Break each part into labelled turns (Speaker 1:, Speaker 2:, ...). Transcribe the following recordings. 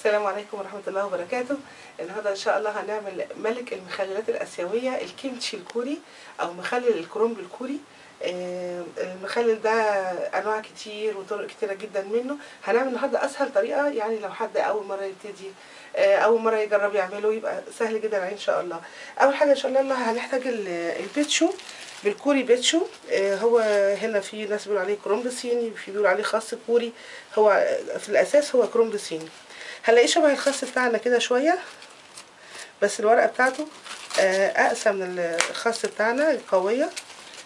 Speaker 1: السلام عليكم ورحمة الله وبركاته. النهارده ان شاء الله هنعمل ملك المخللات الآسيوية الكيمتشي الكوري او مخلل الكرنب الكوري. المخلل ده انواع كتير وطرق كتيرة جدا منه. هنعمل النهارده اسهل طريقة، يعني لو حد اول مرة يبتدي اول مرة يجرب يعمله يبقى سهل جدا ان شاء الله. اول حاجة ان شاء الله هنحتاج البيتشو بالكوري بيتشو. هو هنا في ناس بيقولوا عليه كرنب صيني، في بيقولوا عليه خس كوري. هو في الاساس هو كرنب صيني. هنلاقيه شبه الخس بتاعنا كده شويه، بس الورقه بتاعته اقسى من الخس بتاعنا قويه،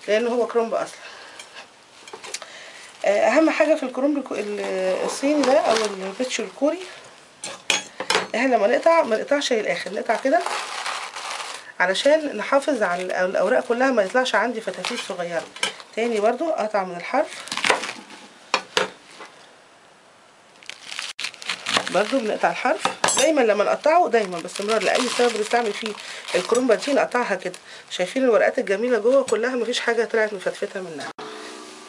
Speaker 1: لان هو كرنب اصلا. اهم حاجه في الكرنب الصيني ده او البيتشو الكوري، احنا لما نقطع ما نقطعش للاخر، نقطع كده علشان نحافظ على الاوراق كلها ما يطلعش عندي فتافيت صغيره. تاني برضو اقطع من الحرف، برضو بنقطع الحرف دايما لما نقطعه، دايما باستمرار لاي سبب بنستعمل فيه الكرنبه دي نقطعها كده. شايفين الورقات الجميله جوه كلها مفيش حاجه طلعت مفتفته منها.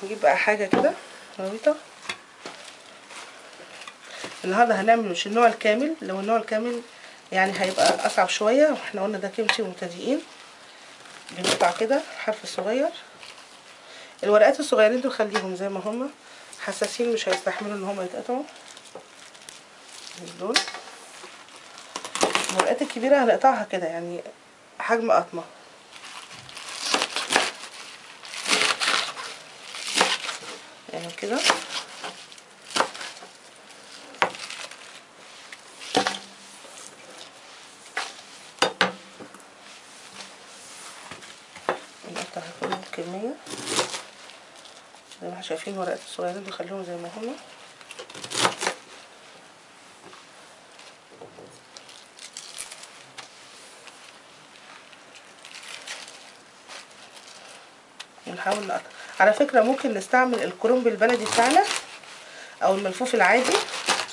Speaker 1: نجيب بقى حاجه كده غويطه. النهارده هنعمل مش النوع الكامل، لو النوع الكامل يعني هيبقى اصعب شويه، واحنا قلنا ده كيمتشي مبتدئين. بنقطع كده الحرف الصغير. الورقات الصغيرين دول خليهم زي ما هما، حساسين مش هيستحملوا ان هما يتقطعوا دول. الورقات الكبيره هنقطعها كده يعني حجم قطمه يعني كده. نقطع كل الكميه زي ما احنا شايفين. الورقات الصغيرين دول خليهم زي ما هما. ونحاول نقطع. على فكره ممكن نستعمل الكرنب البلدي بتاعنا او الملفوف العادي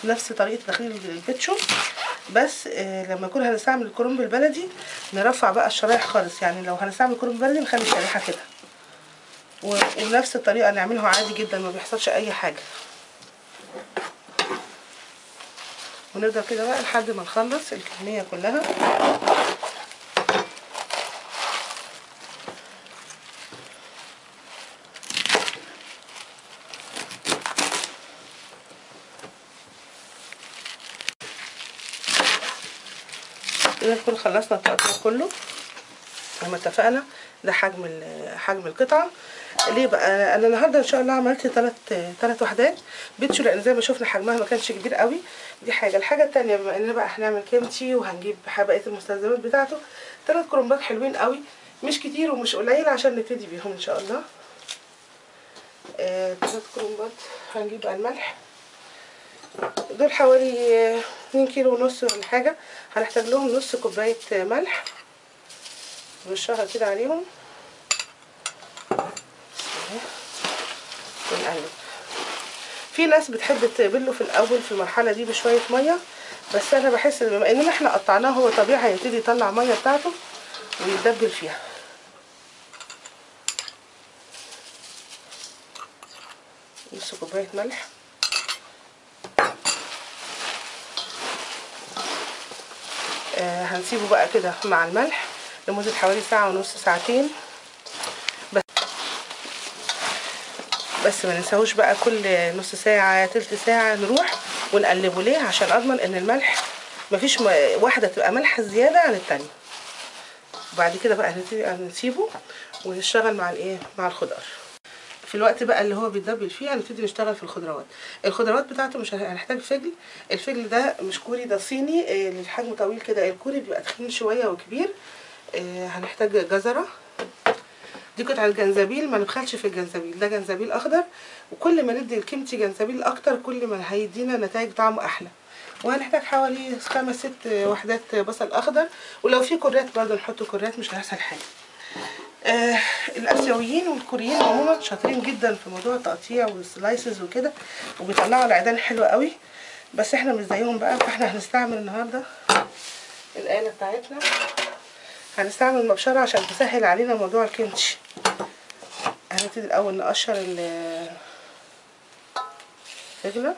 Speaker 1: نفس طريقه تخليل البيتشو، بس لما يكون هنستعمل الكرنب البلدي نرفع بقى الشرايح خالص. يعني لو هنستعمل كرنب بلدي نخلي الشريحه كده، ونفس الطريقه نعملها عادي جدا ما بيحصلش اي حاجه. ونفضل كده بقى لحد ما نخلص الكميه كلها. كده نكون خلصنا التقطيع كله زي ما اتفقنا. ده حجم القطعه. ليه بقى انا النهارده ان شاء الله عملت ثلاث وحدات بيتشو، لان زي ما شفنا حجمها ما كانش كبير قوي. دي حاجه. الحاجه الثانيه بما اننا بقى هنعمل كيمتشي وهنجيب بقيه المستلزمات بتاعته، 3 كرنبات حلوين قوي، مش كتير ومش قليل عشان نبتدي بيهم ان شاء الله. 3 كرنبات. هنجيب بقى الملح، دول حوالي 2 كيلو ونص ولا حاجه. هنحتاج لهم نص كوبايه ملح، نرشها كده عليهم ونقلب. في ناس بتحب تقبله في الاول في المرحله دي بشويه ميه، بس انا بحس ان بما اننا احنا قطعناه هو طبيعي هيبتدي يطلع ميه بتاعته ويتدبل فيها. نص كوبايه ملح. هنسيبه بقى كده مع الملح لمده حوالي ساعه ونص ساعتين. بس ما ننساهوش بقى كل نص ساعه تلت ساعه نروح ونقلبه. ليه؟ عشان اضمن ان الملح مفيش واحده تبقى مالحه زياده عن التانيه. وبعد كده بقى هنسيبه ونشتغل مع مع الخضار. في الوقت بقى اللي هو بيتدبل فيه هنبتدي نشتغل في الخضروات. الخضروات بتاعته مش هنحتاج فجل. الفجل ده مش كوري، ده صيني. الحجم طويل كده. الكوري بيبقى تخين شويه وكبير. هنحتاج جزره. دي قطعه جنزبيل، ما نبخلش في الجنزبيل، ده جنزبيل اخضر، وكل ما ندي الكيمتشي جنزبيل اكتر كل ما هيدينا نتائج طعمه احلى. وهنحتاج حوالي 5 6 وحدات بصل اخضر، ولو في كرات برضه نحط كرات مش هيحصل حاجه. الاسيويين والكوريين عموما شاطرين جدا في موضوع التقطيع والسلايسز وكده، وبيطلعوا العيدان حلوه قوي، بس احنا مش زيهم بقى. فاحنا هنستعمل النهارده الآلة بتاعتنا، هنستعمل المبشره عشان تسهل علينا موضوع الكيمتشي. هنبتدي الاول نقشر الفجله.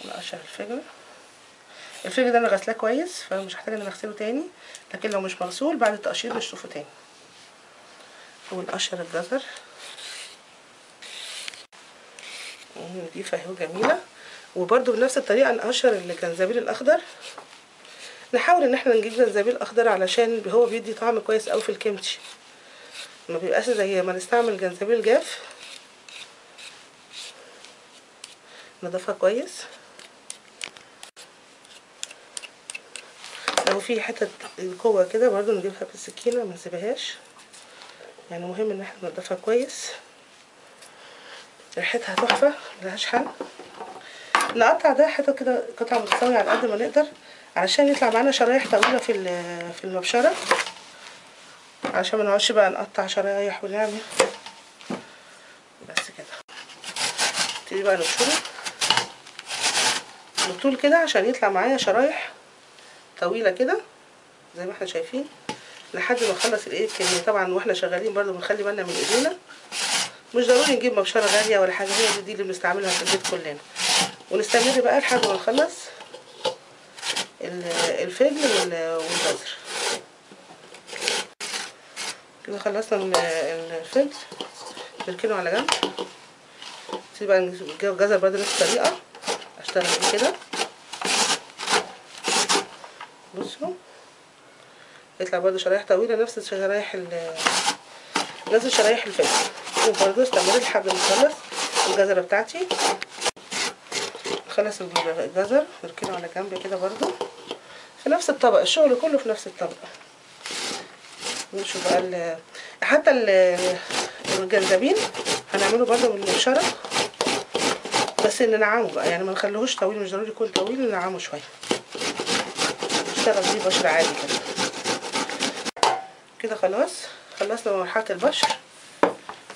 Speaker 1: ونقشر الفجل. الفجل ده انا غسلاه كويس فمش هحتاج ان انا اغسله تاني، لكن لو مش مغسول بعد التقشير نشطفه تاني. ونقشر الجزر، نضيفه اهو جميله. وبرده بنفس الطريقه نقشر الجنزبيل الاخضر. نحاول ان احنا نجيب جنزبيل اخضر علشان هو بيدي طعم كويس قوي في الكيمتشي، ما بيبقاش زي ما نستعمل جنزبيل جاف. نضيفها كويس. لو في حتت جوه كده برضو نجيبها بالسكينه ما نسيبهاش، يعني مهم ان احنا ننضفها كويس. ريحتها تحفه ملهاش حل. نقطع ده حتت كده قطع متساويه على قد ما نقدر علشان يطلع معانا شرايح طويله في المبشره، عشان ما نقعدش بقى نقطع شرايح ونعمل. بس كده نبتدي بقى نبشره بالطول كده عشان يطلع معايا شرايح طويله كده زي ما احنا شايفين، لحد ما نخلص الكميه. طبعا واحنا شغالين برضو بنخلي بالنا من ايدينا، مش ضروري نجيب مبشره غاليه ولا حاجه، هي دي اللي بنستعملها في البيت كلنا. ونستمر بقى لحد ما نخلص الفجل والجزر. كده خلصنا من الفجل، نركنه على جنب. نبتدي بقى الجزر برضه نفس الطريقه، اشتغل بيه كده. بصوا يطلع برضه شرايح طويله نفس شرايح الفجل. وبرضه استمر لحد ما اخلص الجزره بتاعتي. نخلص الجزر نركنه على جنب كده برضه في نفس الطبق، الشغل كله في نفس الطبق. نشوف بقى حتى الجنزبيل هنعمله برضه بالمبشره، بس ننعمه بقى، يعني ما نخليهوش طويل، مش ضروري يكون طويل، ننعمه شويه. نشتغل بيه بشر عادي كده. كده خلاص خلصنا مرحله البشر.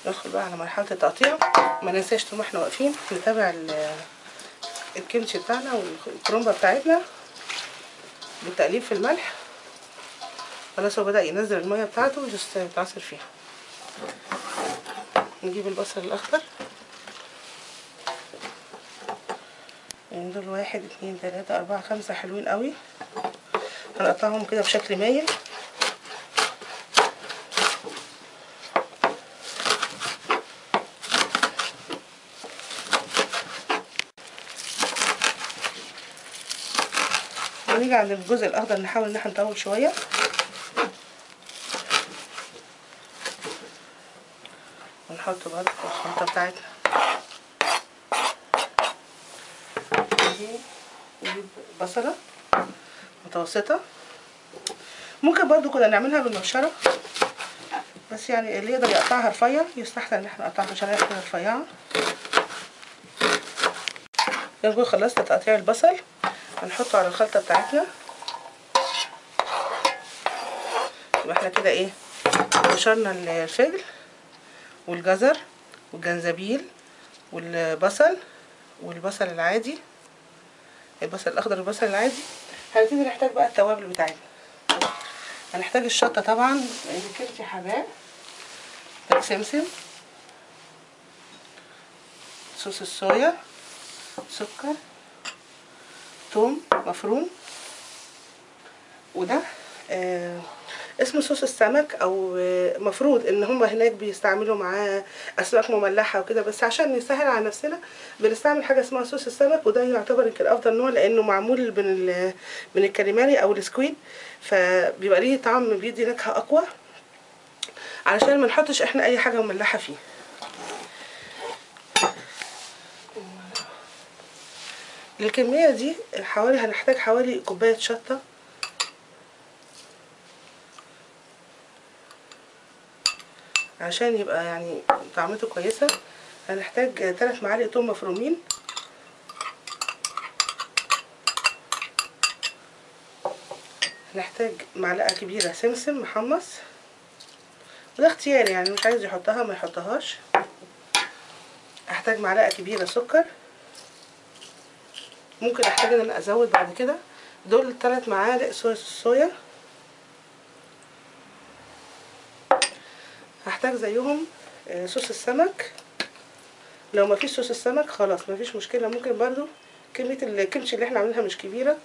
Speaker 1: ندخل بقى على مرحله التقطيع. ما ننساش طول ما احنا واقفين نتابع الكيمتشي بتاعنا والكرومبه بتاعتنا بالتقليب في الملح. خلاص هو بدأ ينزل الميه بتاعته ويتعصر فيها. نجيب البصل الاخضر، يعني دول 1 2 3 4 5 حلوين قوي. هنقطعهم كده بشكل مايل. ونيجي عند الجزء الاخضر نحاول ان احنا نطول شويه. ونحطه برضه في الخلطه بتاعتنا. نجيب بصله متوسطه، ممكن برضو كنا نعملها بالمبشره، بس يعني اللي يقدر يقطعها رفيع يستحسن ان احنا نقطعها شرايح كده رفيعه. نكون خلصت تقطيع البصل هنحطه على الخلطه بتاعتنا. يبقى احنا كده ايه، بشرنا الفجل والجزر والجنزبيل والبصل العادي، البصل الاخضر والبصل العادي. هنبتدي نحتاج بقى التوابل بتاعتنا. هنحتاج الشطه طبعا، كبتي حباه، سمسم، صوص الصويا، سكر، توم مفروم. وده اسمه صوص السمك، او مفروض ان هم هناك بيستعملوا معاه اسماك مملحه وكده، بس عشان نسهل على نفسنا بنستعمل حاجه اسمها صوص السمك. وده يعتبر يمكن افضل نوع لانه معمول من الكاليماري او السكويد، فبيبقى ليه طعم بيدي نكهه اقوى علشان ما نحطش احنا اي حاجه مملحه فيه. للكميه دي هنحتاج حوالي كوبايه شطه، عشان يبقى يعني طعمته كويسه. هنحتاج 3 معالق توم مفرومين، هنحتاج معلقه كبيره سمسم محمص، وده اختياري يعني مش عايز يحطها ما يحطهاش. هحتاج معلقه كبيره سكر، ممكن احتاج ان انا ازود بعد كده. دول 3 معالق صويا. هحتاج زيهم صوص السمك. لو ما فيش صوص السمك خلاص ما فيش مشكله، ممكن برضو كميه الكمشي اللي احنا عاملينها مش كبيره،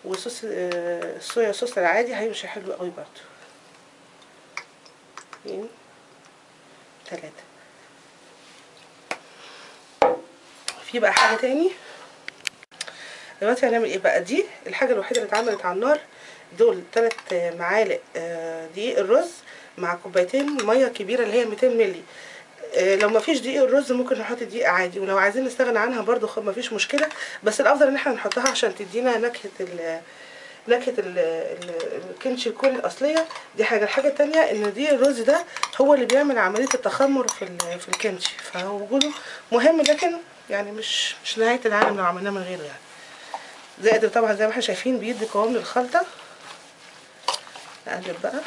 Speaker 1: وصوص الصويا صوص العادي هيمشي حلو قوي برضو. 2 3. في بقى حاجه تاني دلوقتي هنعمل ايه بقى. دي الحاجه الوحيده اللي اتعملت على النار. دول 3 معالق دقيق الرز مع كوبايتين ميه كبيره اللي هي 200 مللي. لو ما فيش دقيق الرز ممكن نحط دقيق عادي، ولو عايزين نستغنى عنها برضو ما فيش مشكله، بس الافضل ان احنا نحطها عشان تدينا نكهه الكمشي الكوري الاصليه. دي حاجه. الحاجه التانية ان دقيق الرز ده هو اللي بيعمل عمليه التخمر في الكمشي، فوجوده مهم، لكن يعني مش نهايه العالم لو عملناه من غيره يعني. زائد طبعا زي ما احنا شايفين بيدي قوام للخلطه. نقلب بقى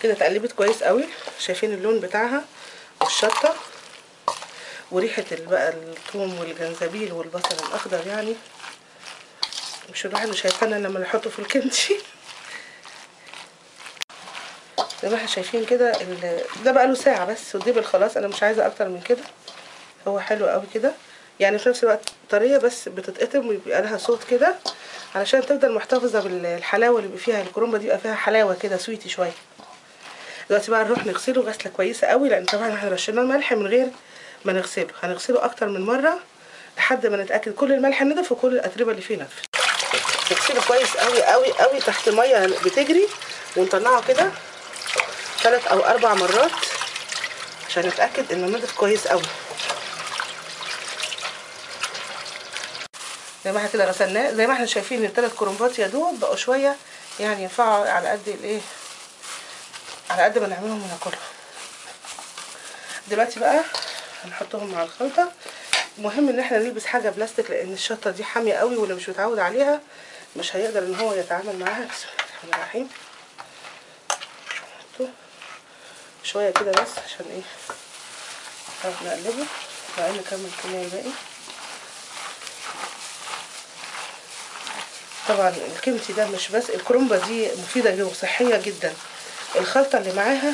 Speaker 1: كده، اتقلبت كويس قوي. شايفين اللون بتاعها والشطه وريحه بقى الثوم والجنزبيل والبصل الاخضر، يعني مش الواحد مش هيستنى لما نحطه في الكمشي. زي ما احنا شايفين كده ده بقى له ساعه بس ودبل خلاص، انا مش عايزه اكتر من كده. هو حلو قوي كده يعني، في نفس الوقت طريه بس بتتقطم ويبقى لها صوت كده علشان تفضل محتفظه بالحلاوه اللي فيها. الكرومبه دي بيبقى فيها حلاوه كده سويتي شويه. دلوقتي بقى نروح نغسله غسله كويسه قوي، لان طبعا احنا رشينا الملح من غير ما نغسله. هنغسله اكتر من مره لحد ما نتاكد كل الملح نضف وكل الاتربه اللي فيه نضفت. نغسله كويس قوي قوي قوي تحت ميه بتجري، ونطلعه كده 3 أو 4 مرات عشان نتاكد انه نضف كويس قوي. زي ما احنا كده غسلناه، زي ما احنا شايفين ال3 كرنبات يا دوب بقوا شويه، يعني ينفعوا على قد الايه، على قد ما نعملهم وناكلهم. دلوقتي بقى هنحطهم مع الخلطه. مهم ان احنا نلبس حاجه بلاستيك، لان الشطه دي حاميه قوي واللي مش متعود عليها مش هيقدر ان هو يتعامل معاها. بسم الله الرحمن الرحيم. نحطه شويه كده بس عشان ايه نقلبه وبعدين نكمل الكميه الباقي. طبعا الكمتي ده مش بس الكرومبه دي مفيده وصحيه جدا، الخلطه اللي معاها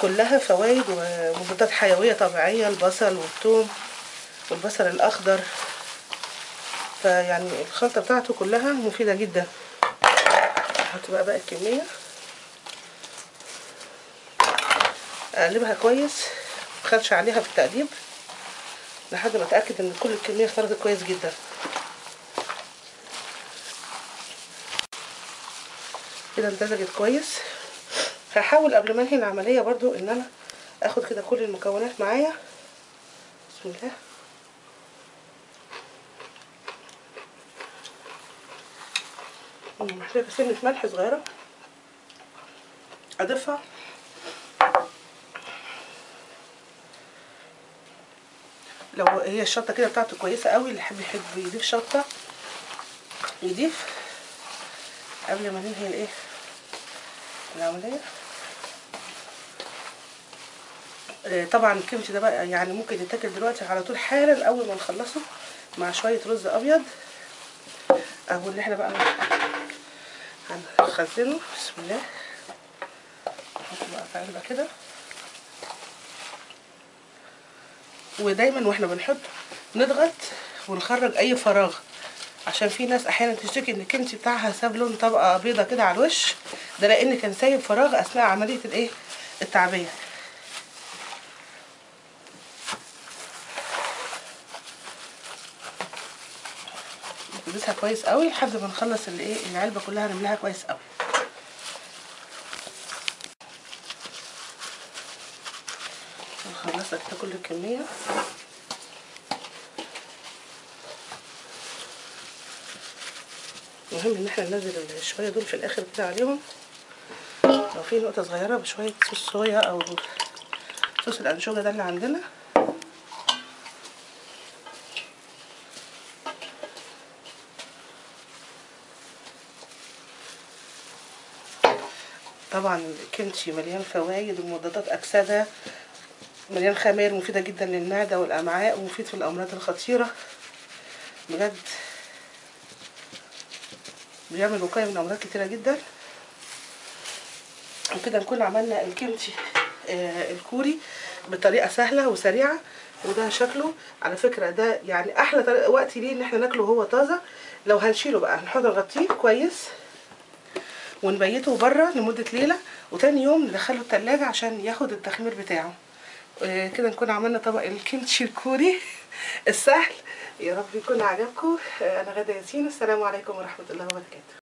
Speaker 1: كلها فوائد ومضادات حيويه طبيعيه، البصل والثوم والبصل الاخضر، فيعني الخلطه بتاعته كلها مفيده جدا. احط بقى الكميه، اقلبها كويس متخلش عليها بالتقليب لحد ما اتاكد ان كل الكميه خرجت كويس جدا. كده امتزجت كويس. هحاول قبل ما انهي العمليه برضو ان انا اخد كده كل المكونات معايا. بسم الله. محتاجه سنه ملح صغيره اضيفها. لو هي الشطه كده بتاعته كويسه قوي، اللي يحب يضيف شطه يضيف قبل ما ننهي الايه العمليه. طبعا الكمتي ده بقى يعني ممكن يتاكل دلوقتي على طول حالا اول ما نخلصه مع شويه رز ابيض، او اللي احنا بقى هنخزنه. بسم الله. نحطه بقى في علبه كده، ودايما واحنا بنحط نضغط ونخرج اي فراغ، عشان في ناس احيانا تشتكي ان الكمتي بتاعها ساب لون طبقه بيضه كده على الوش، ده لان كان سايب فراغ اثناء عمليه الايه التعبيه. نلبسها كويس قوي لحد ما نخلص الايه العلبه كلها نملاها كويس قوي. خلصت كده كل الكميه. مهم ان احنا ننزل الشويه دول في الاخر كده عليهم، لو في نقطه صغيره بشويه صوص صويا او صوص الانشوجه ده اللي عندنا. طبعا الكمتي مليان فوائد ومضادات اكسده، مليان خمائر مفيده جدا للمعده والامعاء، ومفيد في الامراض الخطيره بجد، بيعمل وقايه من امراض كتيره جدا. وكده نكون عملنا الكمتي الكوري بطريقه سهله وسريعه. وده شكله على فكره ده يعني احلى وقت ليه ان احنا ناكله وهو طازه. لو هنشيله بقى نحط نغطيه كويس ونبيته بره لمده ليله، وتاني يوم ندخله التلاجة عشان ياخد التخمير بتاعه. كده نكون عملنا طبق الكيمتشي الكوري السهل. يا رب يكون عجبكم. انا غادة ياسين، السلام عليكم ورحمه الله وبركاته.